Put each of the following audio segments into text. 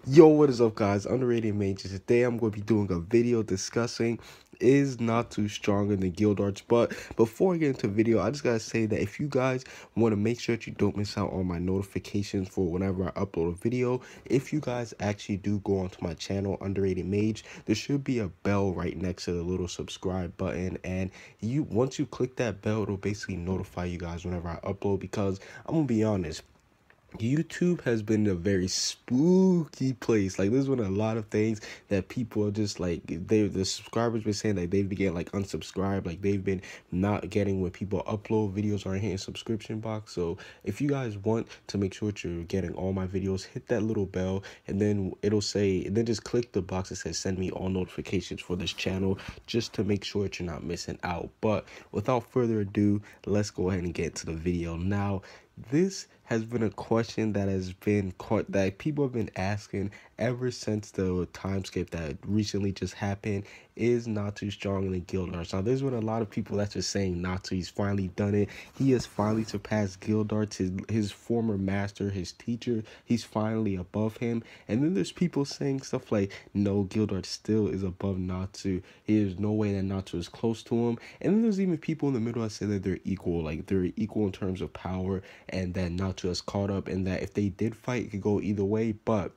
Yo, what is up, guys? Underrated Mages. Today I'm going to be doing a video discussing is Natsu stronger than Gildarts. But before I get into the video, I just gotta say that if you guys want to make sure that you don't miss out on my notifications for whenever I upload a video, if you guys actually do go onto my channel, Underrated Mage, there should be a bell right next to the little subscribe button, and once you click that bell, it'll basically notify you guys whenever I upload. Because I'm gonna be honest, YouTube has been a very spooky place. Like, there's been a lot of things that people are just like, the subscribers been saying that they've been getting like unsubscribed, like they've been not getting when people upload videos or hitting subscription box. So if you guys want to make sure that you're getting all my videos, hit that little bell, and then it'll say, and then just click the box that says send me all notifications for this channel, just to make sure that you're not missing out. But without further ado, let's go ahead and get to the video now. This has been a question that has been that people have been asking ever since the time skip that recently just happened. Is Natsu stronger than Gildarts? Now, there's been a lot of people that's just saying Natsu, he's finally done it. He has finally surpassed Gildarts, his former master, his teacher. He's finally above him. And then there's people saying stuff like, no, Gildarts still is above Natsu. There's no way that Natsu is close to him. And then there's even people in the middle that say that they're equal, like they're equal in terms of power, and that Natsu has caught up, and that if they did fight, it could go either way. But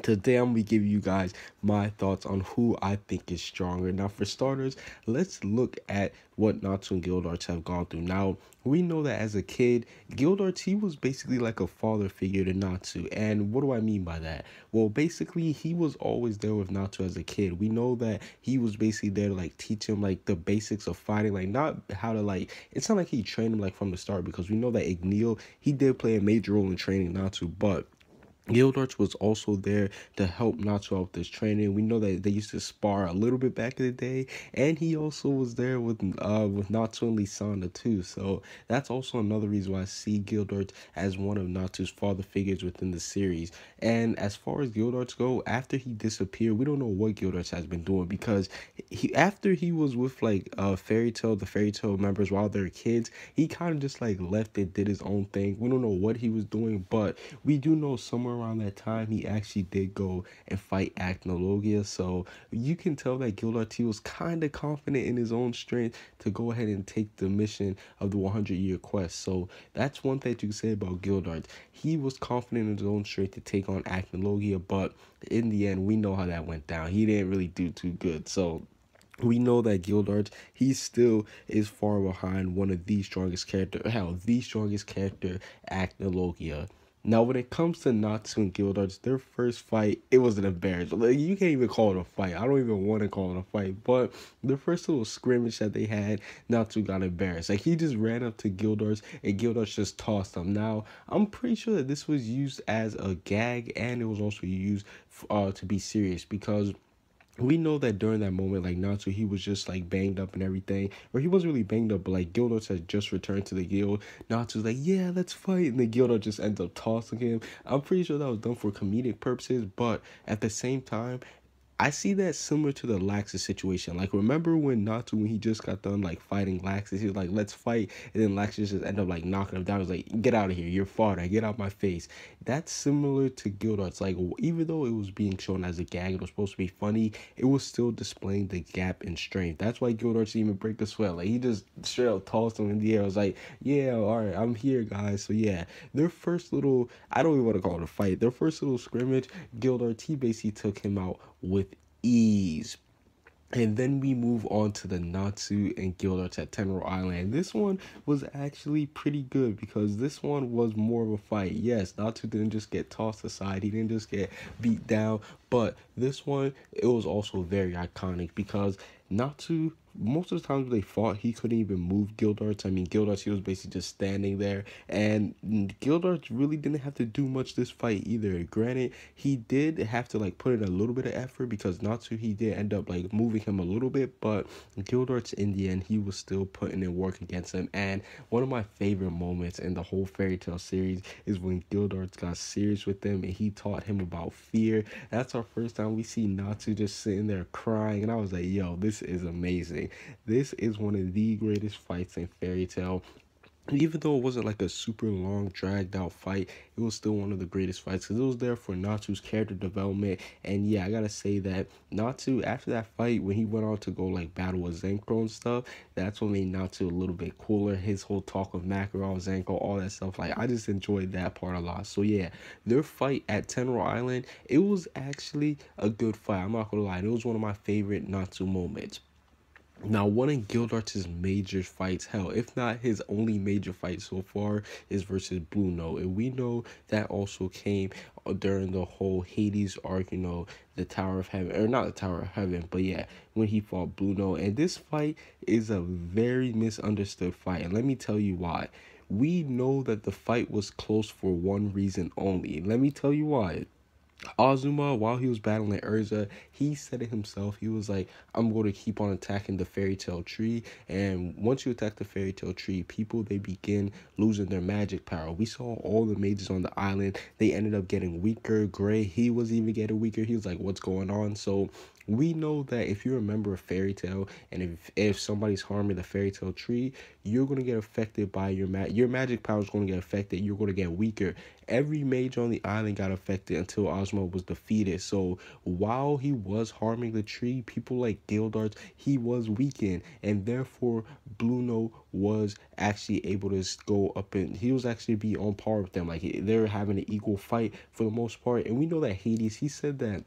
today I'm going to give you guys my thoughts on who I think is stronger. Now, for starters, let's look at what Natsu and Gildarts have gone through. Now, we know that as a kid, Gildarts, he was basically like a father figure to Natsu. And what do I mean by that? Well, basically, he was always there with Natsu as a kid. We know that he was basically there to like teach him like the basics of fighting, like not how to like, it's not like he trained him like from the start, because we know that Igneel, he did play a major role in training Natsu, but Gildarts was also there to help Natsu out with this training. We know that they used to spar a little bit back in the day, and he also was there with Natsu and Lisanda too. So that's also another reason why I see Gildarts as one of Natsu's father figures within the series. And as far as Gildarts go, after he disappeared, we don't know what Gildarts has been doing, because after he was with like the Fairy Tail members while they're kids, he kind of just like left and did his own thing. We don't know what he was doing, but we do know somewhere around that time he actually did go and fight Acnologia. So you can tell that Gildarts, he was kind of confident in his own strength to go ahead and take the mission of the 100-year quest. So that's one thing you can say about Gildarts. He was confident in his own strength to take on Acnologia, but in the end, we know how that went down. He didn't really do too good. So we know that Gildarts, he still is far behind one of the strongest character, hell, the strongest character, Acnologia. Now, when it comes to Natsu and Gildarts, their first fight, it was an embarrassment. Like, you can't even call it a fight. I don't even want to call it a fight. But the first little scrimmage that they had, Natsu got embarrassed. Like, he just ran up to Gildarts, and Gildarts just tossed him. Now, I'm pretty sure that this was used as a gag, and it was also used to be serious, because we know that during that moment, like, Natsu, he was just like banged up and everything, or he wasn't really banged up, but like Gildarts had just returned to the guild. Natsu's like, yeah, let's fight, and the Gildarts just ends up tossing him. I'm pretty sure that was done for comedic purposes, but at the same time, I see that similar to the Laxus situation. Like, remember when Natsu, when he just got done like fighting Laxus, he was like, let's fight, and then Laxus just ended up like knocking him down. He was like, get out of here, you're fodder, get out my face. That's similar to Gildarts. Like, even though it was being shown as a gag, it was supposed to be funny, it was still displaying the gap in strength. That's why Gildarts didn't even break a sweat. Like, he just straight up tossed him in the air. I was like, yeah, all right, I'm here, guys. So yeah, their first little, I don't even want to call it a fight, their first little scrimmage, Gildarts, he basically took him out with ease. And then we move on to the Natsu and Gildarts at Tenro Island. This one was actually pretty good, because this one was more of a fight. Yes, Natsu didn't just get tossed aside. He didn't just get beat down. But this one, it was also very iconic, because Natsu, most of the times they fought, he couldn't even move Gildarts. I mean, Gildarts, he was basically just standing there. And Gildarts really didn't have to do much this fight either. Granted, he did have to like put in a little bit of effort, because Natsu, he did end up like moving him a little bit, but Gildarts, in the end, he was still putting in work against him. And one of my favorite moments in the whole Fairy Tail series is when Gildarts got serious with him and he taught him about fear. That's our first time we see Natsu just sitting there crying, and I was like, yo, this is amazing. This is one of the greatest fights in Fairy Tail. even though it wasn't like a super long dragged out fight, it was still one of the greatest fights because it was there for Natsu's character development. And yeah, I gotta say that Natsu, after that fight, when he went on to go like battle with Zenko and stuff, that's what made Natsu a little bit cooler. His whole talk of Makarov, Zenko, all that stuff, like I just enjoyed that part a lot. So yeah, their fight at Tenro Island, it was actually a good fight, I'm not gonna lie. It was one of my favorite Natsu moments. Now, one of Gildarts' major fights, hell, if not his only major fight so far, is versus Blue Note. And we know that also came during the whole Hades arc, the Tower of Heaven, or not the Tower of Heaven, but yeah, when he fought Blue Note. And this fight is a very misunderstood fight. And let me tell you why. We know that the fight was close for one reason only. Let me tell you why. Azuma, while he was battling Urza, he said it himself. He was like, I'm going to keep on attacking the fairy tale tree. And once you attack the fairy tale tree, people, they begin losing their magic power. We saw all the mages on the island. They ended up getting weaker. Gray, he was even getting weaker. He was like, what's going on? So we know that if you're a member of Fairy Tail, and if somebody's harming the Fairy Tail tree, you're gonna get affected by your magic power is gonna get affected. You're gonna get weaker. Every mage on the island got affected until Ozma was defeated. So while he was harming the tree, people like Gildarts, he was weakened, and therefore Blue Note was actually able to go up, and he was actually be on par with them. Like they're having an equal fight for the most part. And we know that Hades, he said that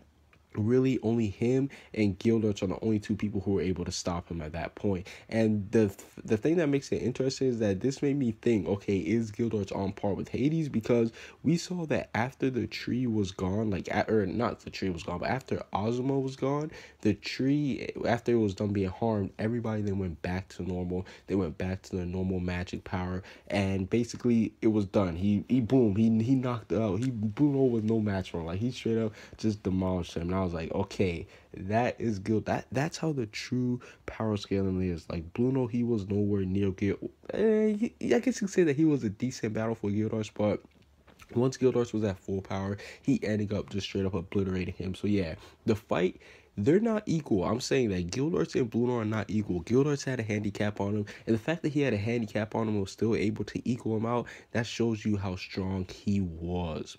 really only him and Gildarts are the only two people who were able to stop him at that point. And the thing that makes it interesting is that this made me think, okay, is Gildarts on par with Hades? Because we saw that after the tree was gone, or not the tree was gone, but after Ozma was gone, the tree, after it was done being harmed, everybody then went back to normal. They went back to their normal magic power, and basically it was done. He boom, he knocked out. He Bruno was no match for him. Like he straight up just demolished him. And I was like, okay, that is good. That's how the true power scaling is. Like Bruno, he was nowhere near Gil. I guess you could say that he was a decent battle for Gildarts, but once Gildarts was at full power, he ended up just straight up obliterating him. So yeah, the fight, they're not equal. I'm saying that Gildarts and Bruno are not equal. Gildarts had a handicap on him, and the fact that he had a handicap on him and was still able to equal him out, that shows you how strong he was.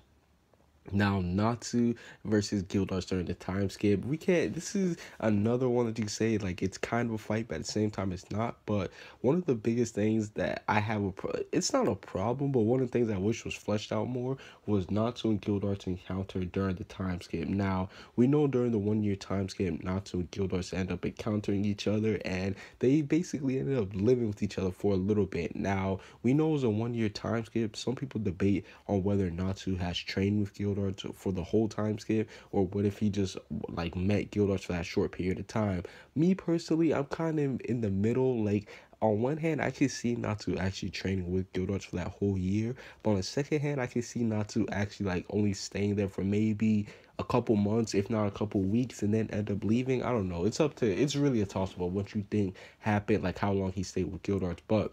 Now, Natsu versus Gildarts during the time skip. We can't, this is another one that you say, like, it's kind of a fight, but at the same time, it's not. But one of the biggest things that I have, it's not a problem, but one of the things I wish was fleshed out more was Natsu and Gildarts encounter during the time skip. Now, we know during the 1 year time skip, Natsu and Gildarts end up encountering each other, and they basically ended up living with each other for a little bit. Now, we know it was a 1 year time skip. Some people debate on whether Natsu has trained with Gildarts for the whole time skip, or what if he just like met Gildarts for that short period of time. Me personally, I'm kind of in the middle. Like on one hand, I can see Natsu actually training with Gildarts for that whole year, but on the second hand, I can see Natsu actually like only staying there for maybe a couple months, if not a couple weeks, and then end up leaving. I don't know. It's really a toss up what you think happened, like how long he stayed with Gildarts, but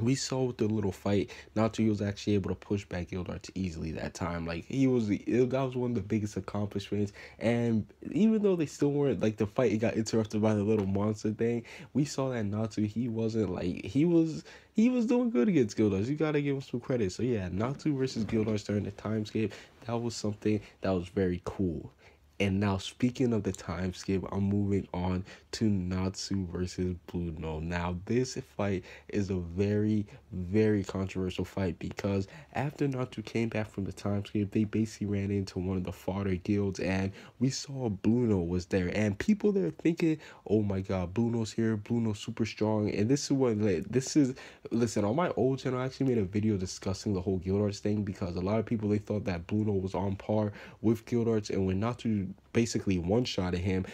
we saw with the little fight, Natsu was actually able to push back Gildarts easily that time. Like that was one of the biggest accomplishments. And even though they still weren't like the fight, it got interrupted by the little monster thing. We saw that Natsu, he wasn't like he was doing good against Gildarts. You gotta give him some credit. So yeah, Natsu versus Gildarts during the time skip, that was something that was very cool. And now, speaking of the time skip, I'm moving on to Natsu versus Blue Note. Now, this fight is a very, very controversial fight because after Natsu came back from the time skip, they basically ran into one of the fodder guilds, and we saw Blue Note was there. And people there thinking, oh my god, Blue Note's here, Blue Note's super strong. And listen, on my old channel, I actually made a video discussing the whole Gildarts thing because a lot of people, they thought that Blue Note was on par with Gildarts, and when Natsu basically one-shotted him,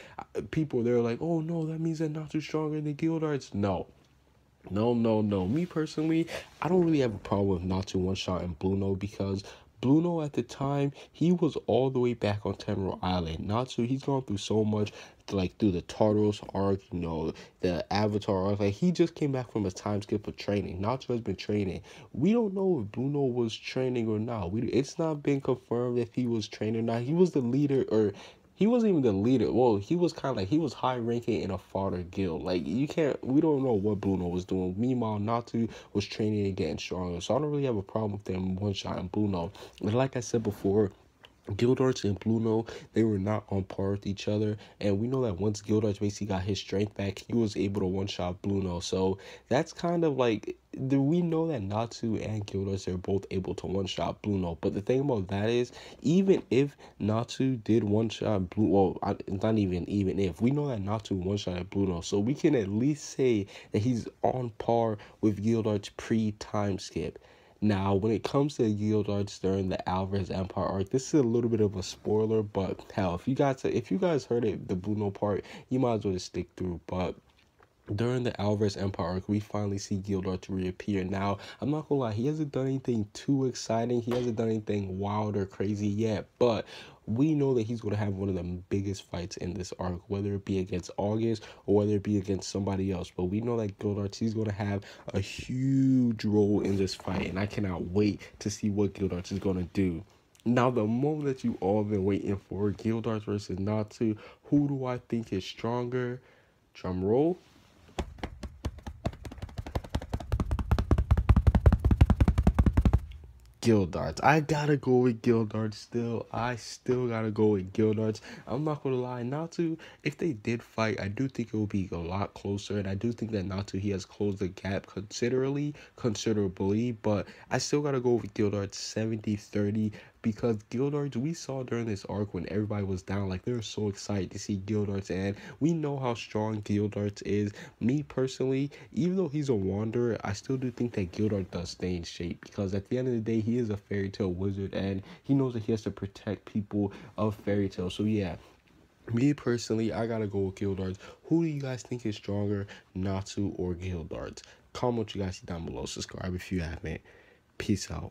people, they're like, oh no, that means that Natsu's stronger than Gildarts. No. Me personally, I don't really have a problem with Natsu one-shot and Blue Note because Blue Note at the time, he was all the way back on Temeral Island. Natsu, he's gone through so much, like through the Tartarus arc, the Avatar arc. Like he just came back from a time skip of training. Natsu has been training. We don't know if Blue Note was training or not. It's not been confirmed if he was training or not. He was the leader, or he wasn't even the leader. Well, he was kind of like, he was high ranking in a fodder guild. Like, you can't, we don't know what Bruno was doing. Meanwhile, Natsu was training and getting stronger. So I don't really have a problem with them one-shotting Bruno. And like I said before, Gildarts and Bruno, they were not on par with each other, and we know that once Gildarts basically got his strength back, he was able to one-shot Bruno. So that's kind of like, we know that Natsu and Gildarts are both able to one-shot Bruno, but the thing about that is, even if Natsu did one-shot Bruno, well, not even if, we know that Natsu one-shotted Bruno, so we can at least say that he's on par with Gildarts pre-time skip. Now, when it comes to Gildarts during the Alvarez Empire arc, this is a little bit of a spoiler, but hell, if you guys heard it, the Bruno part, you might as well just stick through. But during the Alvarez Empire arc, we finally see Gildarts reappear. Now, I'm not gonna lie, he hasn't done anything too exciting. He hasn't done anything wild or crazy yet, but we know that he's gonna have one of the biggest fights in this arc, whether it be against August or whether it be against somebody else. But we know that Gildarts, he's gonna have a huge role in this fight, and I cannot wait to see what Gildarts is gonna do. Now, the moment that you all been waiting for, Gildarts versus Natsu, who do I think is stronger? Drum roll. Gildarts. I gotta go with Gildarts still. I still gotta go with Gildarts. I'm not gonna lie, Natsu, if they did fight, I do think it will be a lot closer. And I do think that Natsu, he has closed the gap considerably. But I still gotta go with Gildarts 70-30. Because Gildarts, we saw during this arc when everybody was down, like they were so excited to see Gildarts, and we know how strong Gildarts is. Me personally, even though he's a wanderer, I still do think that Gildarts does stay in shape, because at the end of the day, he is a fairy tale wizard, and he knows that he has to protect people of fairy tale. So yeah, me personally, I gotta go with Gildarts. Who do you guys think is stronger, Natsu or Gildarts? Comment what you guys see down below. Subscribe if you haven't. Peace out.